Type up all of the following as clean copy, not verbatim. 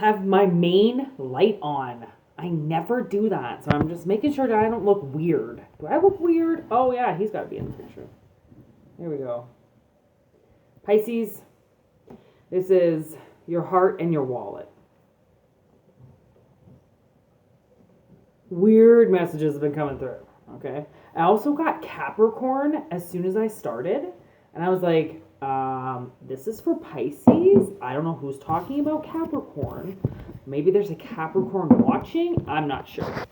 have my main light on. I never do that. So I'm just making sure that I don't look weird. Do I look weird? Oh yeah, he's got to be in the picture. There we go. Pisces, this is your heart and your wallet. Weird messages have been coming through, okay? I also got Capricorn as soon as I started, and I was like, this is for Pisces. I don't know who's talking about Capricorn. Maybe there's a Capricorn watching. I'm not sure.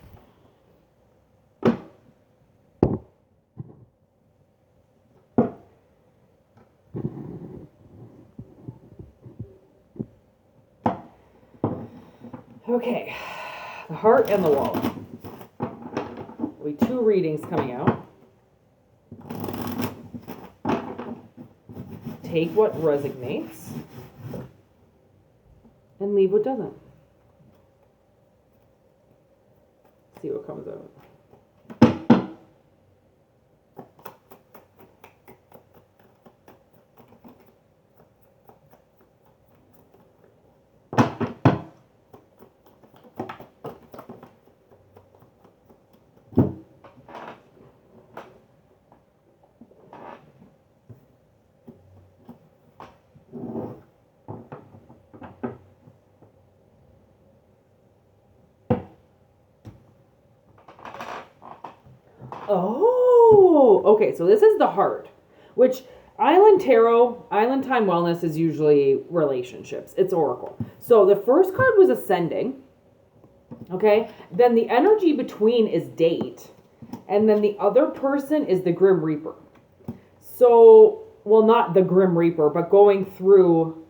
Okay, the heart and the wallet. There'll be 2 readings coming out. Take what resonates and leave what doesn't. See what comes out. Oh, okay. So this is the heart, which Island Tarot, Island Time Wellness is usually relationships. It's Oracle. So the first card was ascending. Okay. Then the energy between is date. And then the other person is the Grim Reaper. So, well, not the Grim Reaper, but going through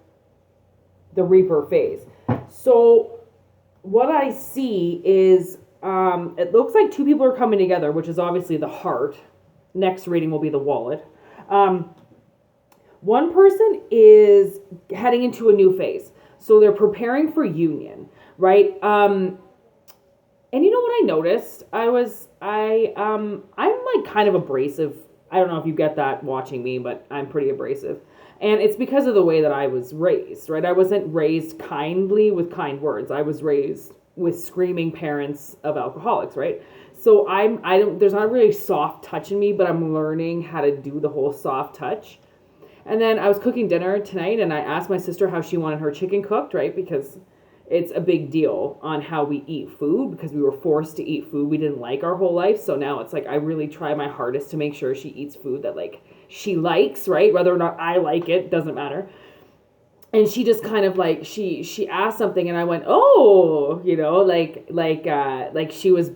the Reaper phase. So what I see is it looks like 2 people are coming together, which is obviously the heart. Next reading will be the wallet. One person is heading into a new phase. So they're preparing for union, right? And you know what I noticed? I'm like kind of abrasive. I don't know if you get that watching me, but I'm pretty abrasive. And it's because of the way that I was raised, right? I wasn't raised kindly with kind words. I was raised with screaming parents of alcoholics, right? So there's not really soft touch in me, but I'm learning how to do the whole soft touch. And then I was cooking dinner tonight, and I asked my sister how she wanted her chicken cooked, right? Because it's a big deal on how we eat food, because we were forced to eat food we didn't like our whole life. So now it's like I really try my hardest to make sure she eats food that like she likes, right? Whether or not I like it, doesn't matter. And she just kind of like, she asked something and I went, oh, you know, like she was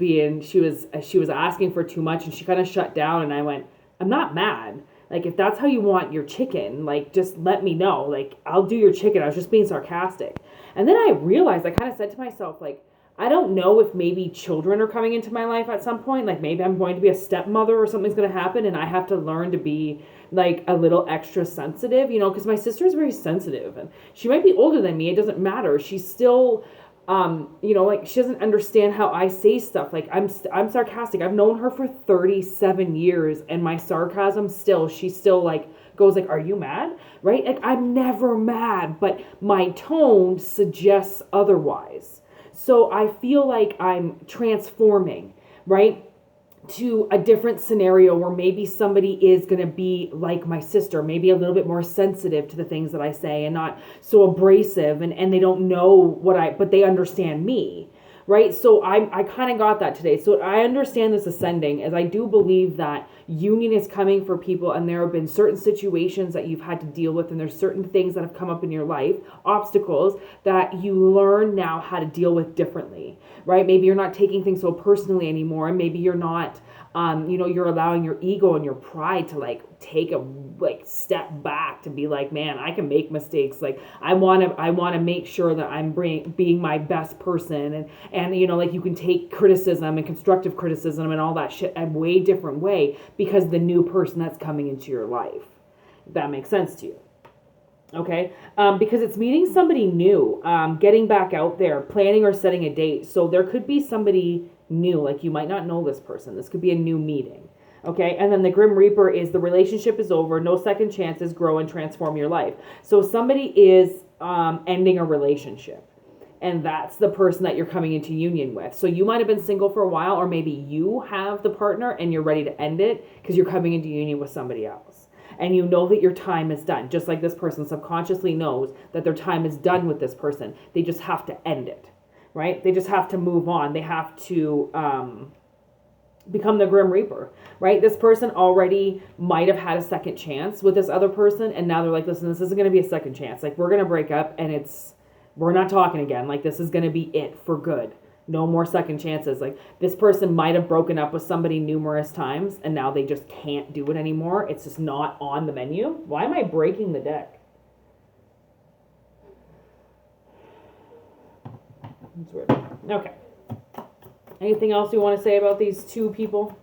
asking for too much, and she kind of shut down, and I went, I'm not mad. Like, if that's how you want your chicken, like, just let me know. Like, I'll do your chicken. I was just being sarcastic. And then I realized, I kind of said to myself, like, I don't know if maybe children are coming into my life at some point. Like, maybe I'm going to be a stepmother or something's going to happen, and I have to learn to be like a little extra sensitive, you know, because my sister is very sensitive, and she might be older than me. It doesn't matter. She's still, you know, like, she doesn't understand how I say stuff. Like, I'm sarcastic. I've known her for 37 years, and my sarcasm she still like goes like, are you mad? Right? Like, I'm never mad, but my tone suggests otherwise. So I feel like I'm transforming, right, to a different scenario where maybe somebody is going to be like my sister, maybe a little bit more sensitive to the things that I say and not so abrasive, and they don't know but they understand me, right? So I kind of got that today. So I understand this ascending, as I do believe that union is coming for people, and there have been certain situations that you've had to deal with, and there's certain things that have come up in your life, obstacles that you learn now how to deal with differently, right? Maybe you're not taking things so personally anymore, and maybe you're not, you know, you're allowing your ego and your pride to like take a step back to be like, man, I can make mistakes. Like, I want to make sure that I'm being my best person, and you know, like, you can take criticism and constructive criticism and all that shit a way different way, because the new person that's coming into your life, if that makes sense to you. Okay, because it's meeting somebody new, getting back out there, planning or setting a date. So there could be somebody new, like, you might not know this person. This could be a new meeting. Okay, and then the Grim Reaper is the relationship is over, no second chances, grow and transform your life. So somebody is ending a relationship. And that's the person that you're coming into union with. So you might have been single for a while, or maybe you have the partner and you're ready to end it because you're coming into union with somebody else. And you know that your time is done. Just like this person subconsciously knows that their time is done with this person. They just have to end it, right? They just have to move on. They have to become the Grim Reaper, right? This person already might have had a second chance with this other person. And now they're like, listen, this isn't going to be a second chance. Like, we're going to break up and we're not talking again. Like, this is going to be it for good. No more second chances. Like, this person might have broken up with somebody numerous times and now they just can't do it anymore. It's just not on the menu. Why am I breaking the deck? That's weird. Okay. Anything else you want to say about these two people?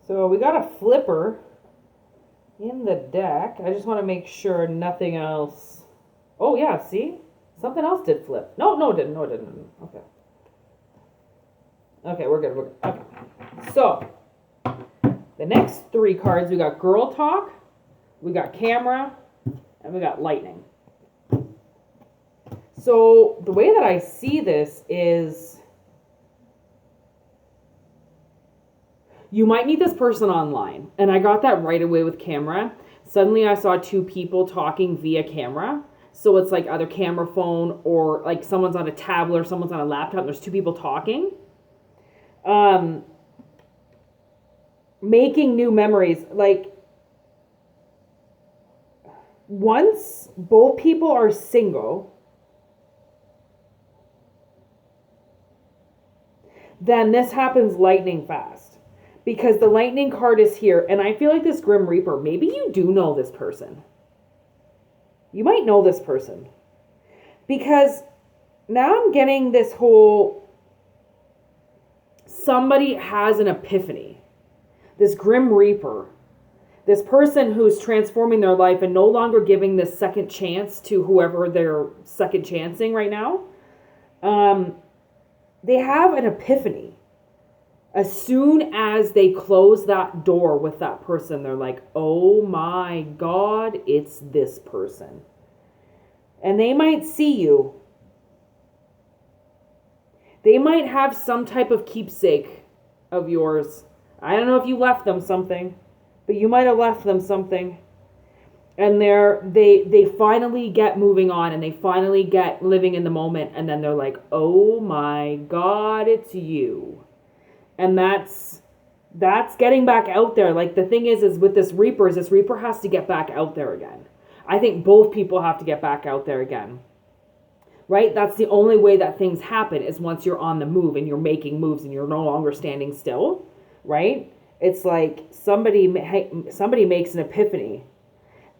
So we got a flipper in the deck. I just want to make sure nothing else. Oh yeah, see? Something else did flip. No, it didn't. No, it didn't. Okay. Okay, we're good. Okay. So, the next three cards, we got Girl Talk, we got Camera, and we got Lightning. So, the way that I see this is you might meet this person online. And I got that right away with Camera. Suddenly I saw two people talking via camera. So it's like either camera phone or like someone's on a tablet or someone's on a laptop. And there's two people talking. Making new memories. Like, once both people are single, then this happens lightning fast. Because the lightning card is here, and I feel like this Grim Reaper, maybe you do know this person. You might know this person. Because now I'm getting this whole, somebody has an epiphany. This Grim Reaper, this person who's transforming their life and no longer giving this second chance to whoever they're second chancing right now. They have an epiphany. As soon as they close that door with that person, they're like, oh my God, it's this person. And they might see you. They might have some type of keepsake of yours. I don't know if you left them something, but you might have left them something. And they finally get moving on and they finally get living in the moment. And then they're like, oh my God, it's you. And that's getting back out there. Like, the thing is with this Reaper has to get back out there again. I think both people have to get back out there again. Right? That's the only way that things happen, is once you're on the move and you're making moves and you're no longer standing still. Right? It's like somebody makes an epiphany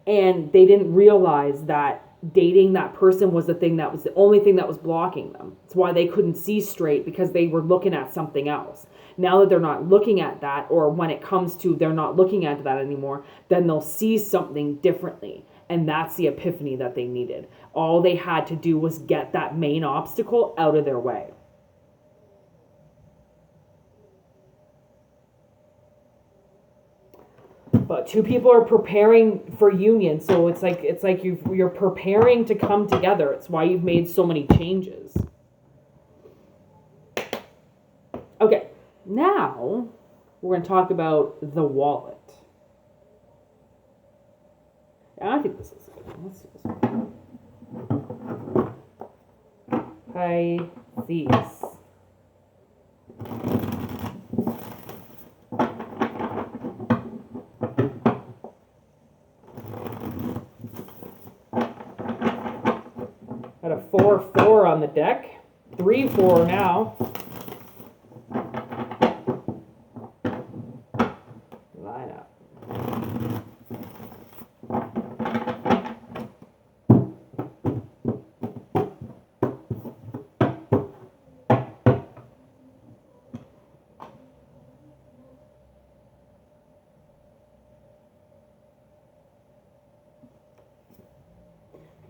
and they didn't realize that dating that person was the only thing that was blocking them. It's why they couldn't see straight, because they were looking at something else. Now that they're not looking at that, or when it comes to they're not looking at that anymore, then they'll see something differently. And that's the epiphany that they needed. All they had to do was get that main obstacle out of their way. But two people are preparing for union, so it's like you're preparing to come together. It's why you've made so many changes. Okay, now we're going to talk about the wallet. I think this is good. Let's see this one. Pisces. Got a 4-4 on the deck. 3-4 now. Line up.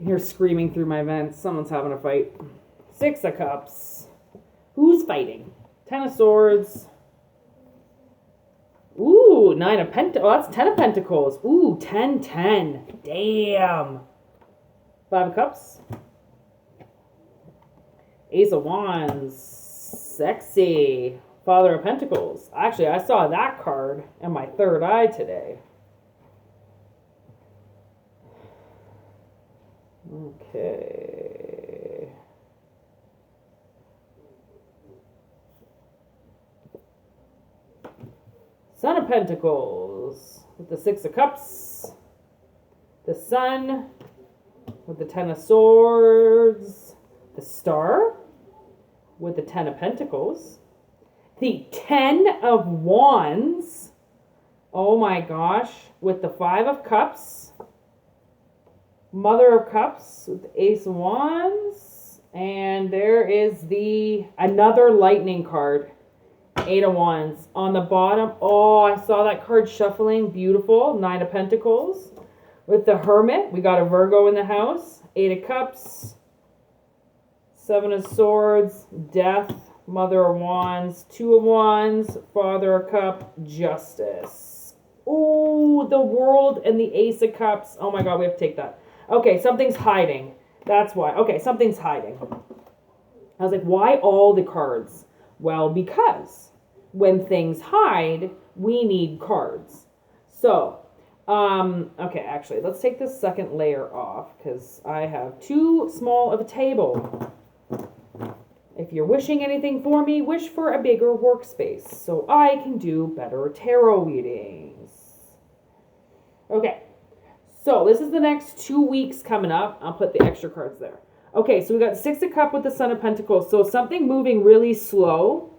You hear screaming through my vents. Someone's having a fight. 6 of Cups. Who's fighting? 10 of Swords. Ooh, 9 of Pentacles. Oh, that's 10 of Pentacles. Ooh, 10, 10. Damn. 5 of Cups. Ace of Wands. Sexy. Father of Pentacles. Actually, I saw that card in my third eye today. Okay. Son of Pentacles with the 6 of Cups. The Sun with the 10 of Swords. The Star with the 10 of Pentacles. The 10 of Wands. Oh my gosh. With the 5 of Cups. Mother of Cups with the Ace of Wands. And there is another lightning card. 8 of Wands. On the bottom, oh, I saw that card shuffling. Beautiful. 9 of Pentacles. With the Hermit, we got a Virgo in the house. 8 of Cups. 7 of Swords. Death. Mother of Wands. 2 of Wands. Father of Cup. Justice. Ooh, the World and the Ace of Cups. Oh my God, we have to take that. Okay, something's hiding. That's why. Okay, something's hiding. I was like, why all the cards? Well, because when things hide, we need cards. So, okay, actually, let's take this second layer off because I have too small of a table. If you're wishing anything for me, wish for a bigger workspace so I can do better tarot readings. Okay, so this is the next 2 weeks coming up. I'll put the extra cards there. Okay, so we got 6 of Cups with the Son of Pentacles. So something moving really slow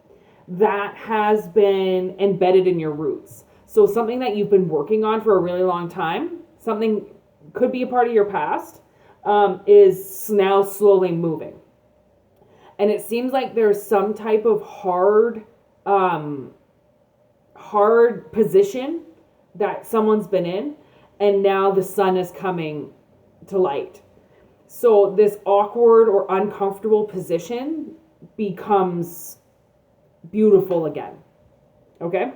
that has been embedded in your roots. So something that you've been working on for a really long time, something could be a part of your past, is now slowly moving. And it seems like there's some type of hard position that someone's been in, and now the sun is coming to light. So this awkward or uncomfortable position becomes beautiful again. Okay?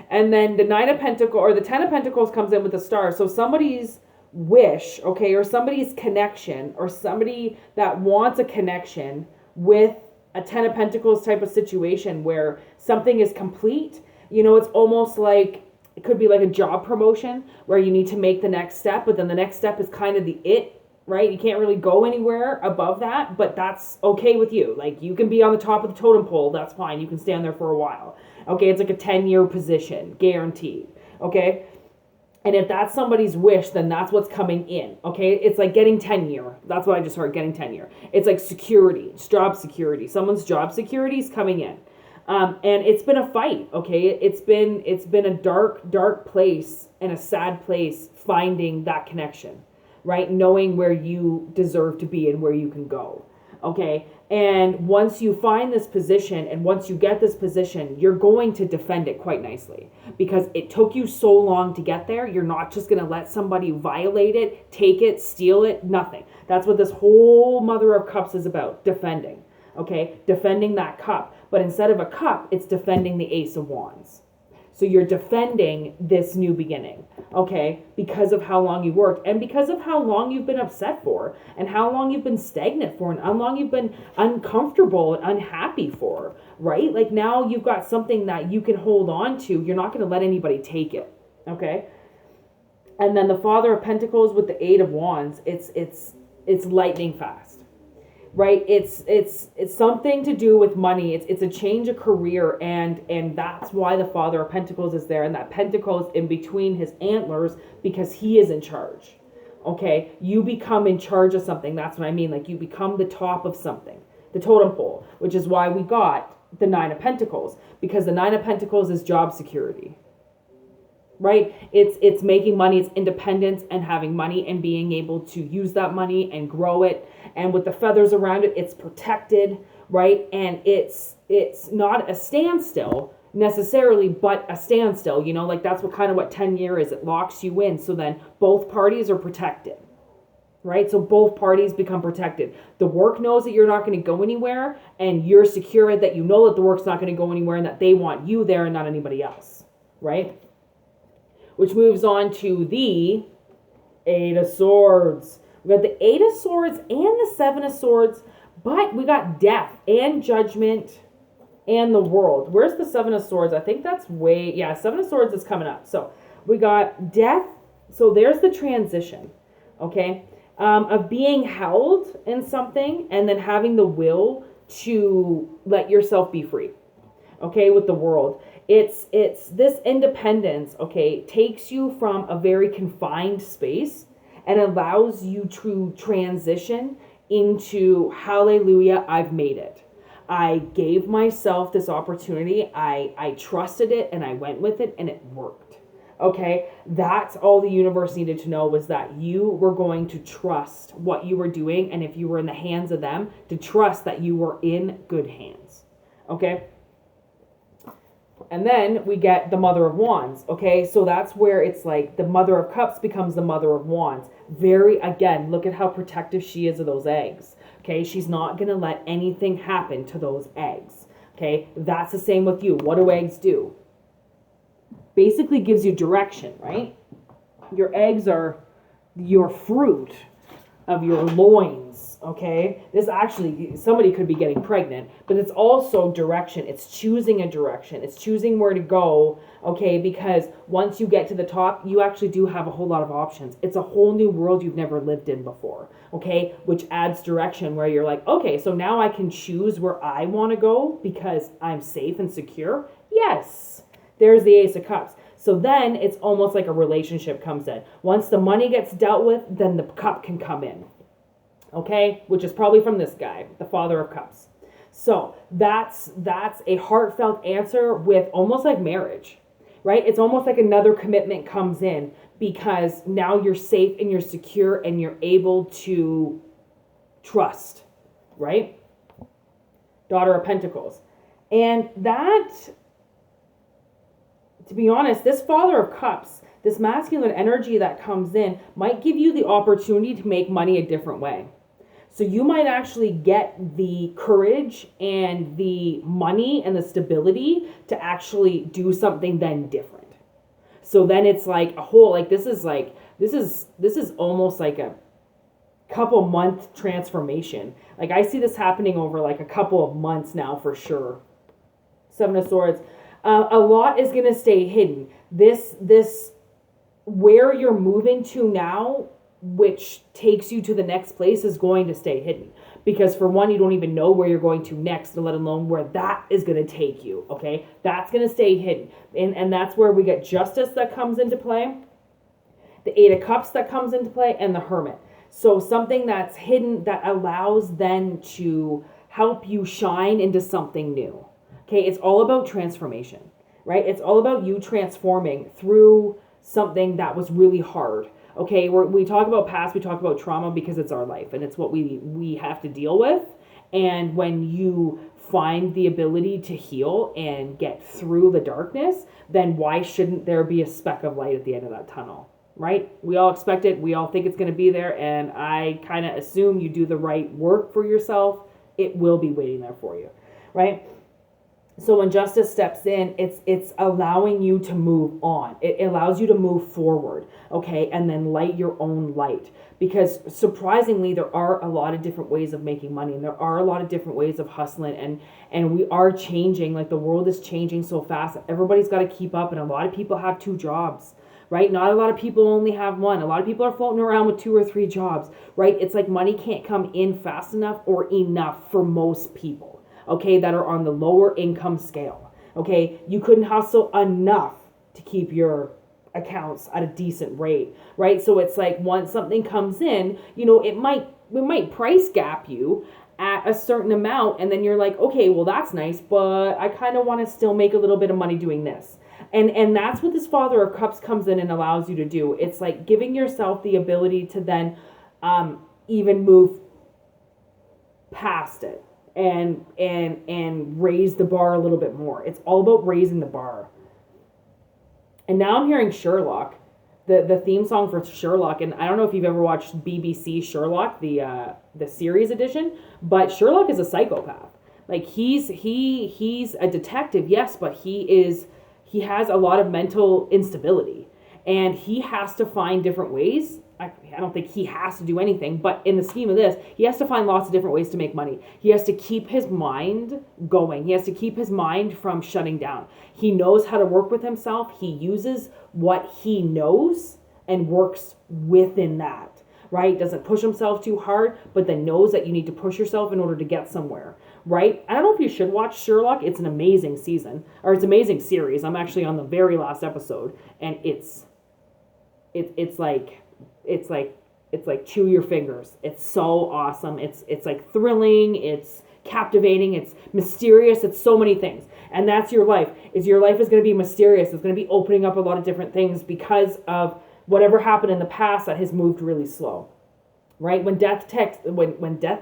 And then the 9 of Pentacles, or the 10 of Pentacles comes in with the Star. So somebody's wish, okay, or somebody's connection, or somebody that wants a connection with a 10 of Pentacles type of situation where something is complete. You know, it's almost like, it could be like a job promotion where you need to make the next step, but then the next step is kind of the it, right? You can't really go anywhere above that, but that's okay with you. Like, you can be on the top of the totem pole, that's fine. You can stand there for a while. Okay, it's like a 10-year position, guaranteed. Okay? And if that's somebody's wish, then that's what's coming in. Okay? It's like getting tenure. That's what I just heard, getting tenure. It's like security. It's job security. Someone's job security is coming in. And it's been a fight, okay? It's been a dark place and a sad place finding that connection, right? Knowing where you deserve to be and where you can go, okay? And once you find this position and once you get this position, you're going to defend it quite nicely because it took you so long to get there. You're not just going to let somebody violate it, take it, steal it, nothing. That's what this whole Mother of Cups is about, defending, okay? Defending that cup. But instead of a cup, it's defending the Ace of Wands. So you're defending this new beginning, okay? Because of how long you worked and because of how long you've been upset for and how long you've been stagnant for and how long you've been uncomfortable and unhappy for, right? Like now you've got something that you can hold on to. You're not going to let anybody take it, okay? And then the Father of Pentacles with the 8 of Wands, it's lightning fast. Right, it's something to do with money. It's a change of career, and that's why the Father of Pentacles is there, and that Pentacle is in between his antlers because he is in charge. Okay, you become in charge of something. That's what I mean. Like you become the top of something, the totem pole, which is why we got the 9 of Pentacles, because the 9 of Pentacles is job security. Right? It's making money, it's independence and having money and being able to use that money and grow it. And with the feathers around it, it's protected, right? And it's not a standstill necessarily, but a standstill, you know, like that's what 10-year is. It locks you in. So then both parties are protected. right? So both parties become protected. The work knows that you're not going to go anywhere, and you're secure that you know that the work's not going to go anywhere and that they want you there and not anybody else, right? Which moves on to the Eight of Swords. We got the Eight of Swords and the Seven of Swords, but we got death and judgment and the world. Where's the Seven of Swords? I think that's Seven of Swords is coming up. So we got death. So there's the transition, okay, of being held in something and then having the will to let yourself be free, okay, with the world. It's this independence, okay, takes you from a very confined space and allows you to transition into, hallelujah, I've made it. I gave myself this opportunity. I trusted it and I went with it and it worked. Okay, that's all the universe needed to know, was that you were going to trust what you were doing, and if you were in the hands of them, to trust that you were in good hands. Okay. And then we get the Mother of Wands, okay? So that's where it's like the Mother of Cups becomes the Mother of Wands. Again, look at how protective she is of those eggs, okay? She's not going to let anything happen to those eggs, okay? That's the same with you. What do eggs do? Basically gives you direction, right? Your eggs are your fruit of your loins, okay? This actually, somebody could be getting pregnant, but it's also direction. It's choosing a direction. It's choosing where to go, okay? Because once you get to the top, you actually do have a whole lot of options. It's a whole new world you've never lived in before, okay? Which adds direction, where you're like, okay, so now I can choose where I want to go because I'm safe and secure. Yes, there's the Ace of Cups. So then it's almost like a relationship comes in. Once the money gets dealt with, then the cup can come in. Okay? Which is probably from this guy, the Father of Cups. So that's a heartfelt answer with almost like marriage, right? It's almost like another commitment comes in because now you're safe and you're secure and you're able to trust, right? Daughter of Pentacles. And that, to be honest, this Father of Cups, this masculine energy that comes in, might give you the opportunity to make money a different way. So you might actually get the courage and the money and the stability to actually do something then different. So then it's like a whole, like this is almost like a couple month transformation. Like I see this happening over like a couple of months now for sure. Seven of Swords. A lot is going to stay hidden. This where you're moving to now, which takes you to the next place, is going to stay hidden. Because for one, you don't even know where you're going to next, let alone where that is going to take you, okay? That's going to stay hidden. And that's where we get Justice that comes into play, the Eight of Cups that comes into play, and the Hermit. So something that's hidden that allows then to help you shine into something new. Okay, it's all about transformation, right? It's all about you transforming through something that was really hard. Okay, we talk about past, we talk about trauma because it's our life and it's what we have to deal with. And when you find the ability to heal and get through the darkness, then why shouldn't there be a speck of light at the end of that tunnel, right? We all expect it. We all think it's going to be there. And I kind of assume you do the right work for yourself, it will be waiting there for you, right? So when Justice steps in, it's allowing you to move on. It allows you to move forward, okay, and then light your own light. Because surprisingly, there are a lot of different ways of making money, and there are a lot of different ways of hustling, and we are changing. Like the world is changing so fast. Everybody's got to keep up, and a lot of people have 2 jobs, right? Not a lot of people only have 1. A lot of people are floating around with 2 or 3 jobs, right? It's like money can't come in fast enough or enough for most people. Okay, that are on the lower income scale. Okay, you couldn't hustle enough to keep your accounts at a decent rate, right? So it's like once something comes in, it might price gap you at a certain amount, and then you're like, okay, well that's nice, but I kind of want to still make a little bit of money doing this. And that's what this Father of Cups comes in and allows you to do. It's like giving yourself the ability to then even move past it. And raise the bar a little bit more. It's all about raising the bar. And now I'm hearing Sherlock. the theme song for Sherlock, and I don't know if you've ever watched BBC Sherlock, the series edition, but Sherlock is a psychopath. Like he's a detective, yes, but he has a lot of mental instability, and he has to find different ways. I don't think he has to do anything, but in the scheme of this, he has to find lots of different ways to make money. He has to keep his mind going. He has to keep his mind from shutting down. He knows how to work with himself. He uses what he knows and works within that, right? Doesn't push himself too hard, but then knows that you need to push yourself in order to get somewhere, right? I don't know if you should watch Sherlock. It's an amazing season, or it's an amazing series. I'm actually on the very last episode, and it's like chew your fingers. It's so awesome. It's like thrilling, it's captivating, it's mysterious, it's so many things. And that's your life. Your life is going to be mysterious. It's going to be opening up a lot of different things because of whatever happened in the past that has moved really slow. Right? When death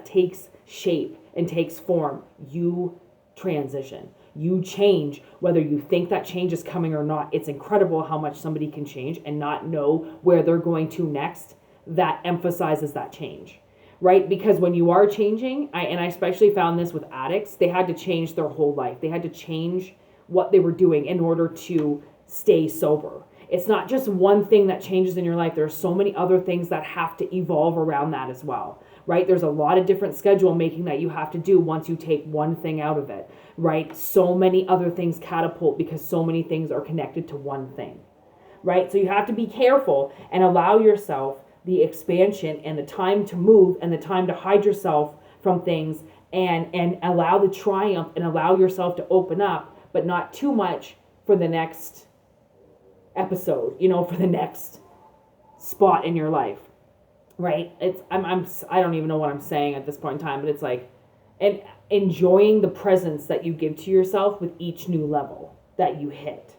takes shape and takes form, you transition. You change, whether you think that change is coming or not. It's incredible how much somebody can change and not know where they're going to next. That emphasizes that change, right? Because when you are changing, I especially found this with addicts, they had to change their whole life. They had to change what they were doing in order to stay sober. It's not just one thing that changes in your life. There are so many other things that have to evolve around that as well, right? There's a lot of different schedule making that you have to do once you take one thing out of it, right? So many other things catapult because so many things are connected to one thing, right? So you have to be careful and allow yourself the expansion and the time to move and the time to hide yourself from things and allow the triumph and allow yourself to open up, but not too much for the next episode, for the next spot in your life, right? I don't even know what I'm saying at this point in time, but it's like, and enjoying the presence that you give to yourself with each new level that you hit.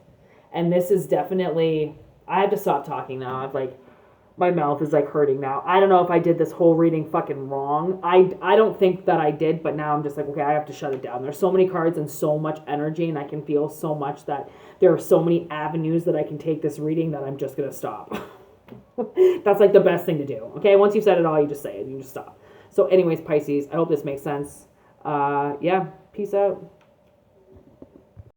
And this is definitely, I have to stop talking now. My mouth is like hurting now. I don't know if I did this whole reading fucking wrong. I don't think that I did, but now I'm just like, okay, I have to shut it down. There's so many cards and so much energy, and I can feel so much that there are so many avenues that I can take this reading that I'm just going to stop. That's like the best thing to do. Okay, once you've said it all, you just say it. You just stop. So anyways, Pisces, I hope this makes sense. Yeah, peace out.